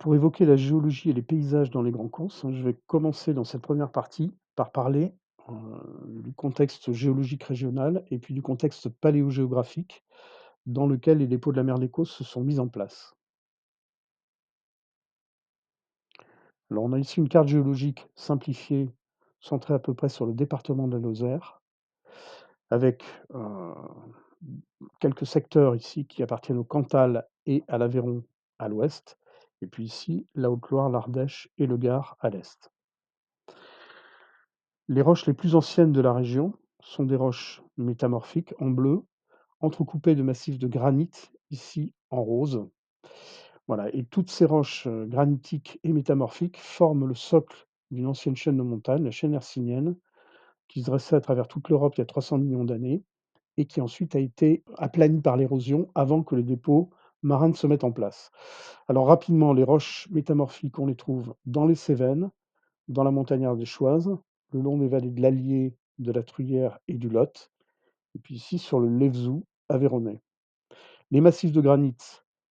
Pour évoquer la géologie et les paysages dans les grands courses, je vais commencer dans cette première partie par parler du contexte géologique régional et puis du contexte paléogéographique dans lequel les dépôts de la mer d'Écosse se sont mis en place. Alors, on a ici une carte géologique simplifiée, centrée à peu près sur le département de la Lozère, avec quelques secteurs ici qui appartiennent au Cantal et à l'Aveyron à l'ouest, et puis ici la Haute-Loire, l'Ardèche et le Gard à l'est. Les roches les plus anciennes de la région sont des roches métamorphiques en bleu, entrecoupées de massifs de granit, ici en rose. Voilà, et toutes ces roches granitiques et métamorphiques forment le socle d'une ancienne chaîne de montagnes, la chaîne hercynienne, qui se dressait à travers toute l'Europe il y a 300 millions d'années et qui ensuite a été aplanie par l'érosion avant que les dépôts marins ne se mettent en place. Alors rapidement, les roches métamorphiques, on les trouve dans les Cévennes, dans la montagne ardéchoise, le long des vallées de l'Allier, de la Truyère et du Lot, et puis ici sur le Lévezou aveyronnais. Les massifs de granit,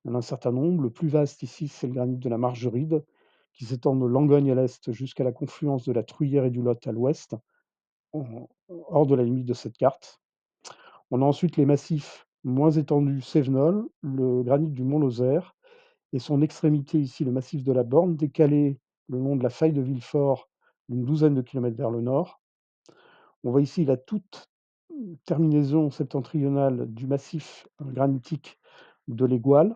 il y en a un certain nombre. Le plus vaste ici, c'est le granit de la Margeride, qui s'étend de Langogne à l'est jusqu'à la confluence de la Truyère et du Lot à l'ouest, hors de la limite de cette carte. On a ensuite les massifs moins étendus cévenols, le granit du Mont-Lozère, et son extrémité ici, le massif de la Borne, décalé le long de la faille de Villefort d'une douzaine de kilomètres vers le nord. On voit ici la toute terminaison septentrionale du massif granitique de l'Égual.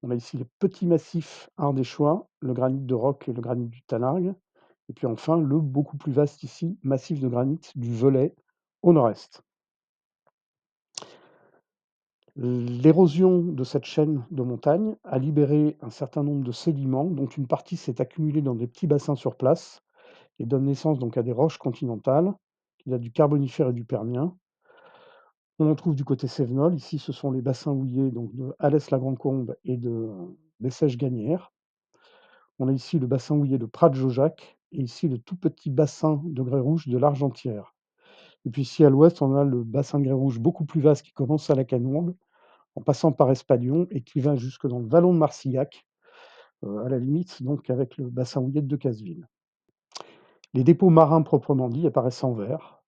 On a ici les petits massifs ardéchois, le granit de Roc et le granit du Talargue. Et puis enfin, le beaucoup plus vaste ici, massif de granit du Velay au nord-est. L'érosion de cette chaîne de montagnes a libéré un certain nombre de sédiments, dont une partie s'est accumulée dans des petits bassins sur place et donne naissance donc à des roches continentales, qui datent du Carbonifère et du Permien. On en trouve du côté cévenol. Ici, ce sont les bassins houillers donc de Alès-la-Grand-Combe et de Bessèges-Gagnières. On a ici le bassin houiller de Prat-de-Jaujac et ici le tout petit bassin de grès rouge de l'Argentière. Et puis ici à l'ouest, on a le bassin de grès rouge beaucoup plus vaste qui commence à la Canongue, en passant par Espalion et qui va jusque dans le vallon de Marcillac, à la limite donc avec le bassin houiller de Decazeville. Les dépôts marins proprement dits apparaissent en vert.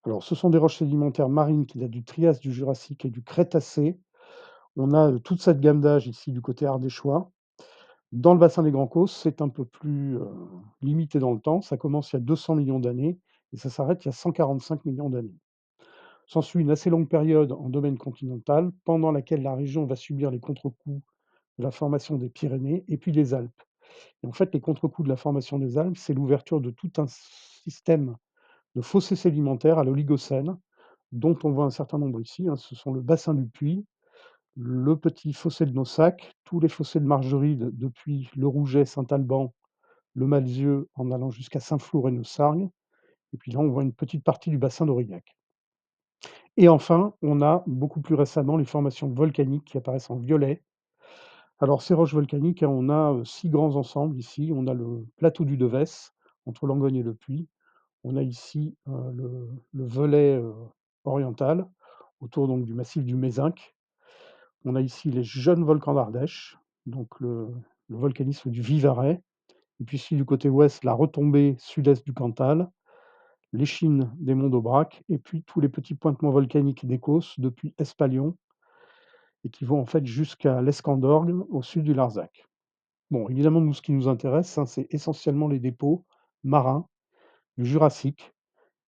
Alors, ce sont des roches sédimentaires marines qui datent du Trias, du Jurassique et du Crétacé. On a toute cette gamme d'âge ici du côté ardéchois. Dans le bassin des Grands Causses, c'est un peu plus limité dans le temps. Ça commence il y a 200 millions d'années et ça s'arrête il y a 145 millions d'années. S'ensuit une assez longue période en domaine continental, pendant laquelle la région va subir les contre-coups de la formation des Pyrénées et puis des Alpes. Et en fait, les contre-coups de la formation des Alpes, c'est l'ouverture de tout un système de fossés sédimentaires à l'Oligocène, dont on voit un certain nombre ici. Ce sont le bassin du Puy, le petit fossé de Nossac, tous les fossés de Margeride depuis le Rouget, Saint-Alban, le Malzieu, en allant jusqu'à Saint-Flour et Neussargues. Et puis là, on voit une petite partie du bassin d'Aurillac. Et enfin, on a beaucoup plus récemment les formations volcaniques qui apparaissent en violet. Alors, ces roches volcaniques, on a 6 grands ensembles ici. On a le plateau du Devès, entre Langogne et le Puy. On a ici le Velay oriental, autour donc du massif du Mézenc. On a ici les jeunes volcans d'Ardèche, donc le volcanisme du Vivarais. Et puis ici, du côté ouest, la retombée sud-est du Cantal, l'échine des monts d'Aubrac, et puis tous les petits pointements volcaniques d'Écosse depuis Espalion, et qui vont en fait jusqu'à l'Escandorgue, au sud du Larzac. Bon, évidemment, nous, ce qui nous intéresse, c'est essentiellement les dépôts marins du Jurassique,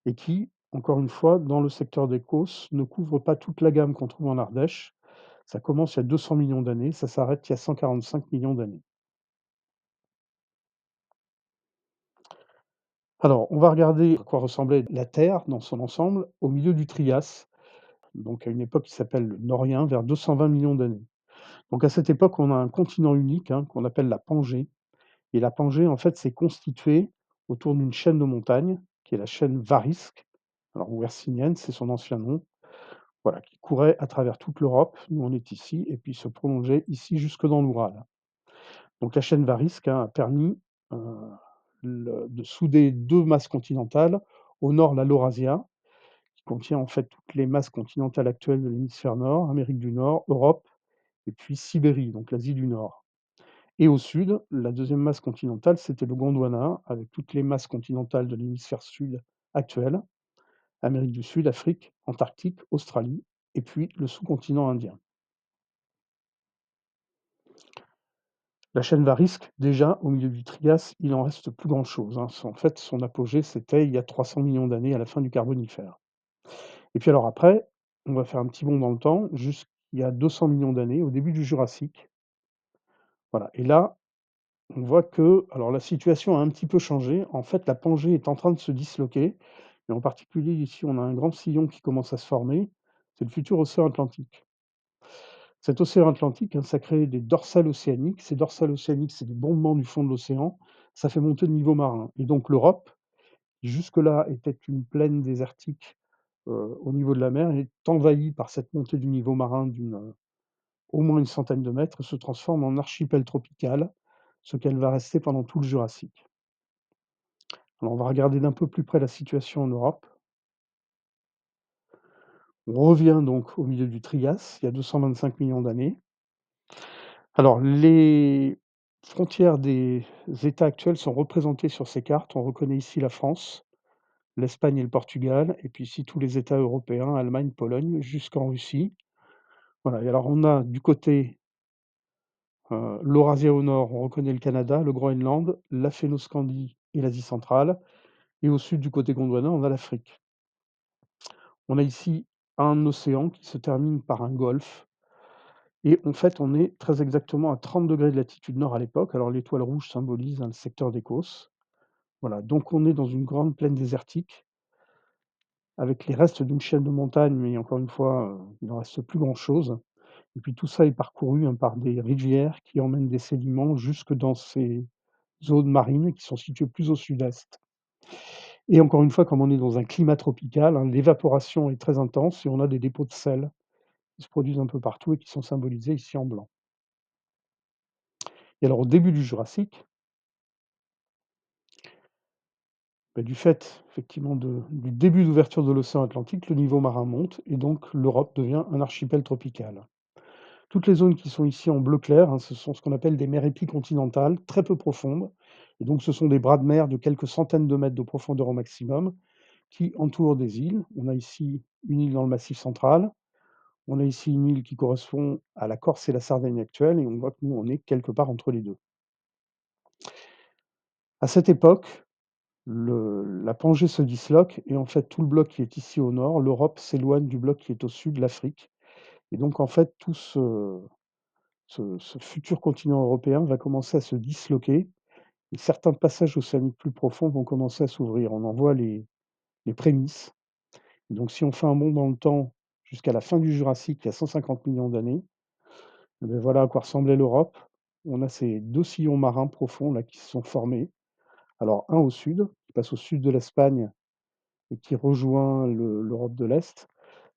et qui, encore une fois, dans le secteur des Causses, ne couvrent pas toute la gamme qu'on trouve en Ardèche. Ça commence il y a 200 millions d'années, ça s'arrête il y a 145 millions d'années. Alors, on va regarder à quoi ressemblait la Terre dans son ensemble au milieu du Trias, donc à une époque qui s'appelle le Norien, vers 220 millions d'années. Donc à cette époque, on a un continent unique qu'on appelle la Pangée. Et la Pangée, en fait, s'est constituée autour d'une chaîne de montagnes, qui est la chaîne Varisque, alors ou hercynienne, c'est son ancien nom, voilà, qui courait à travers toute l'Europe, nous on est ici, et puis se prolongeait ici jusque dans l'Oural. Donc la chaîne Varisque a permis de souder deux masses continentales. Au nord, la Laurasia, qui contient en fait toutes les masses continentales actuelles de l'hémisphère nord, Amérique du Nord, Europe, et puis Sibérie, donc l'Asie du Nord. et au sud, la deuxième masse continentale, c'était le Gondwana, avec toutes les masses continentales de l'hémisphère sud actuel, Amérique du Sud, Afrique, Antarctique, Australie et puis le sous-continent indien. La chaîne Varisque, déjà au milieu du Trias, il en reste plus grand-chose, hein. En fait, son apogée, c'était il y a 300 millions d'années à la fin du Carbonifère. Et puis alors après, on va faire un petit bond dans le temps, jusqu'il y a 200 millions d'années, au début du Jurassique. Voilà, et là, on voit que alors la situation a un petit peu changé. En fait, la Pangée est en train de se disloquer et en particulier ici, on a un grand sillon qui commence à se former. C'est le futur océan Atlantique. Cet océan Atlantique, hein, ça crée des dorsales océaniques. Ces dorsales océaniques, c'est des bombements du fond de l'océan. Ça fait monter le niveau marin et donc l'Europe, qui jusque-là était une plaine désertique, au niveau de la mer, est envahie par cette montée du niveau marin d'une, au moins une centaine de mètres, se transforme en archipel tropical, ce qu'elle va rester pendant tout le Jurassique. Alors on va regarder d'un peu plus près la situation en Europe. On revient donc au milieu du Trias, il y a 225 millions d'années. Alors les frontières des États actuels sont représentées sur ces cartes. On reconnaît ici la France, l'Espagne et le Portugal, et puis ici tous les États européens, Allemagne, Pologne, jusqu'en Russie. Voilà, et alors on a du côté, l'Eurasie au nord, on reconnaît le Canada, le Groenland, la Fennoscandie et l'Asie centrale, et au sud, du côté gondouanais, on a l'Afrique. On a ici un océan qui se termine par un golfe et en fait, on est très exactement à 30° de latitude nord à l'époque. Alors l'étoile rouge symbolise, hein, le secteur d'Écosse. Voilà, donc on est dans une grande plaine désertique avec les restes d'une chaîne de montagnes, mais encore une fois, il n'en reste plus grand-chose et puis tout ça est parcouru, hein, par des rivières qui emmènent des sédiments jusque dans ces zones marines qui sont situées plus au sud-est. Et encore une fois, comme on est dans un climat tropical, hein, l'évaporation est très intense et on a des dépôts de sel qui se produisent un peu partout et qui sont symbolisés ici en blanc. Et alors au début du Jurassique, bah, du fait effectivement du début d'ouverture de l'océan Atlantique, le niveau marin monte et donc l'Europe devient un archipel tropical. Toutes les zones qui sont ici en bleu clair, hein, ce sont ce qu'on appelle des mers épicontinentales, très peu profondes. Et donc ce sont des bras de mer de quelques centaines de mètres de profondeur au maximum qui entourent des îles. On a ici une île dans le Massif central, on a ici une île qui correspond à la Corse et la Sardaigne actuelle et on voit que nous, on est quelque part entre les 2. À cette époque, la Pangée se disloque et en fait tout le bloc qui est ici au nord, l'Europe s'éloigne du bloc qui est au sud, l'Afrique. Et donc en fait tout ce futur continent européen va commencer à se disloquer et certains passages océaniques plus profonds vont commencer à s'ouvrir. On en voit les prémices. Donc si on fait un bond dans le temps jusqu'à la fin du Jurassique, il y a 150 millions d'années, et beh, voilà à quoi ressemblait l'Europe. On a ces 2 sillons marins profonds là qui se sont formés. Alors un au sud, qui passe au sud de l'Espagne et qui rejoint l'Europe de l'Est,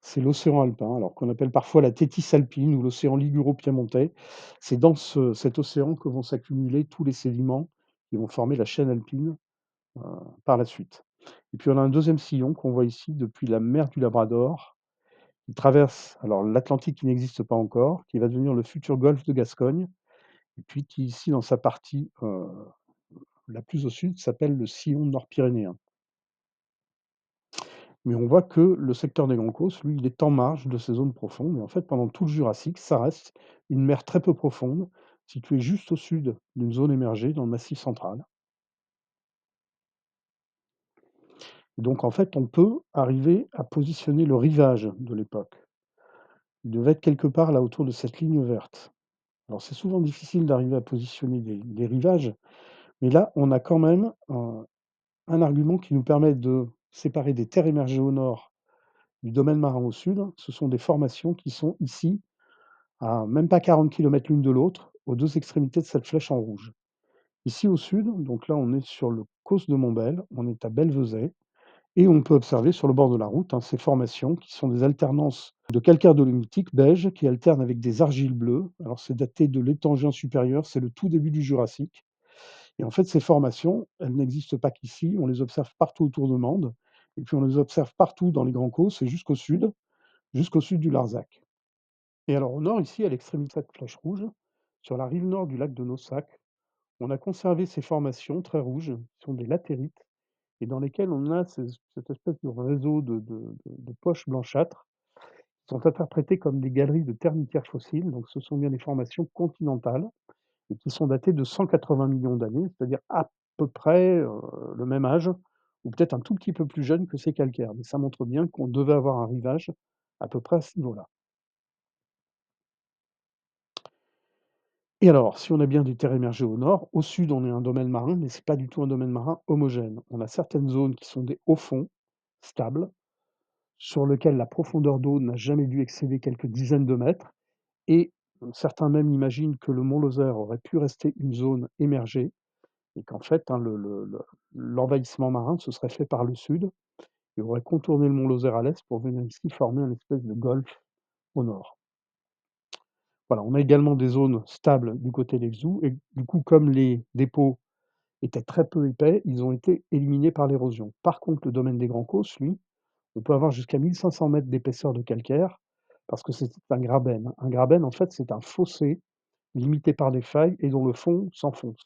c'est l'océan alpin, alors qu'on appelle parfois la Thétis alpine ou l'océan liguro-piémontais. C'est dans cet océan que vont s'accumuler tous les sédiments qui vont former la chaîne alpine, heu, par la suite. Et puis on a un deuxième sillon qu'on voit ici depuis la mer du Labrador. Il traverse alors l'Atlantique qui n'existe pas encore, qui va devenir le futur golfe de Gascogne et puis qui ici dans sa partie, la plus au sud s'appelle le sillon nord-pyrénéen. Mais on voit que le secteur des Grands Causses, lui, il est en marge de ces zones profondes et en fait, pendant tout le Jurassique, ça reste une mer très peu profonde, située juste au sud d'une zone émergée dans le Massif central. Donc en fait, on peut arriver à positionner le rivage de l'époque. Il devait être quelque part là autour de cette ligne verte. Alors c'est souvent difficile d'arriver à positionner des rivages, mais là, on a quand même un argument qui nous permet de séparer des terres émergées au nord du domaine marin au sud. Ce sont des formations qui sont ici à même pas 40 kilomètres l'une de l'autre, aux 2 extrémités de cette flèche en rouge. Ici au sud, donc là on est sur le Causse de Montbel, on est à Belvezet et on peut observer sur le bord de la route, hein, ces formations qui sont des alternances de calcaire dolomitique beige qui alternent avec des argiles bleues. Alors c'est daté de l'étangien supérieur, c'est le tout début du Jurassique et en fait ces formations, elles n'existent pas qu'ici, on les observe partout autour de Mende et puis on les observe partout dans les Grands Causses et jusqu'au sud du Larzac. Et alors au nord ici, à l'extrémité de cette flèche rouge, Sur la rive nord du lac de Naussac, on a conservé ces formations très rouges, qui sont des latérites, et dans lesquelles on a cette espèce de réseau de poches blanchâtres, qui sont interprétées comme des galeries de termitières fossiles. Donc ce sont bien des formations continentales et qui sont datées de 180 millions d'années, c'est-à-dire à peu près, le même âge ou peut-être un tout petit peu plus jeune que ces calcaires. Mais ça montre bien qu'on devait avoir un rivage à peu près à ce niveau-là. Et alors, si on a bien des terres émergées au nord, au sud, on est un domaine marin, mais c'est pas du tout un domaine marin homogène. On a certaines zones qui sont des hauts fonds, stables, sur lesquels la profondeur d'eau n'a jamais dû excéder quelques dizaines de mètres et certains même imaginent que le mont Lozère aurait pu rester une zone émergée et qu'en fait, hein, l'envahissement marin se serait fait par le sud et aurait contourné le mont Lozère à l'est pour venir ici former un espèce de golfe au nord. Voilà, on a également des zones stables du côté des Xous et du coup, comme les dépôts étaient très peu épais, ils ont été éliminés par l'érosion. Par contre, le domaine des Grands Causses, lui, on peut avoir jusqu'à 1 500 mètres d'épaisseur de calcaire parce que c'est un grabène. Un grabène, en fait, c'est un fossé limité par des failles et dont le fond s'enfonce.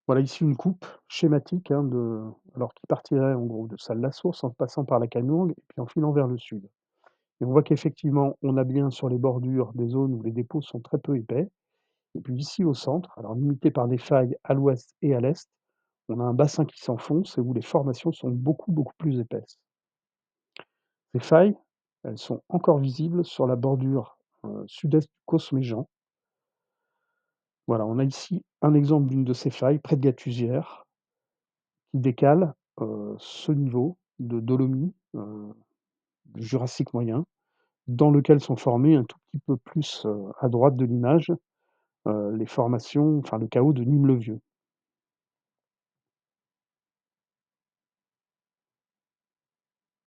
Voilà ici une coupe schématique, hein, alors qui partirait en gros de Salles-la-Source en passant par la Caniourgue et puis en filant vers le sud. Et on voit qu'effectivement, on a bien sur les bordures des zones où les dépôts sont très peu épais. Et puis ici au centre, alors limité par des failles à l'ouest et à l'est, on a un bassin qui s'enfonce et où les formations sont beaucoup, beaucoup plus épaisses. Ces failles, elles sont encore visibles sur la bordure, sud-est du Causse Méjean. Voilà, on a ici un exemple d'une de ces failles près de Gatuzière qui décale, ce niveau de dolomie, du Jurassique moyen, dans lequel sont formées un tout petit peu plus, à droite de l'image, les formations, enfin le chaos de Nîmes-le-Vieux.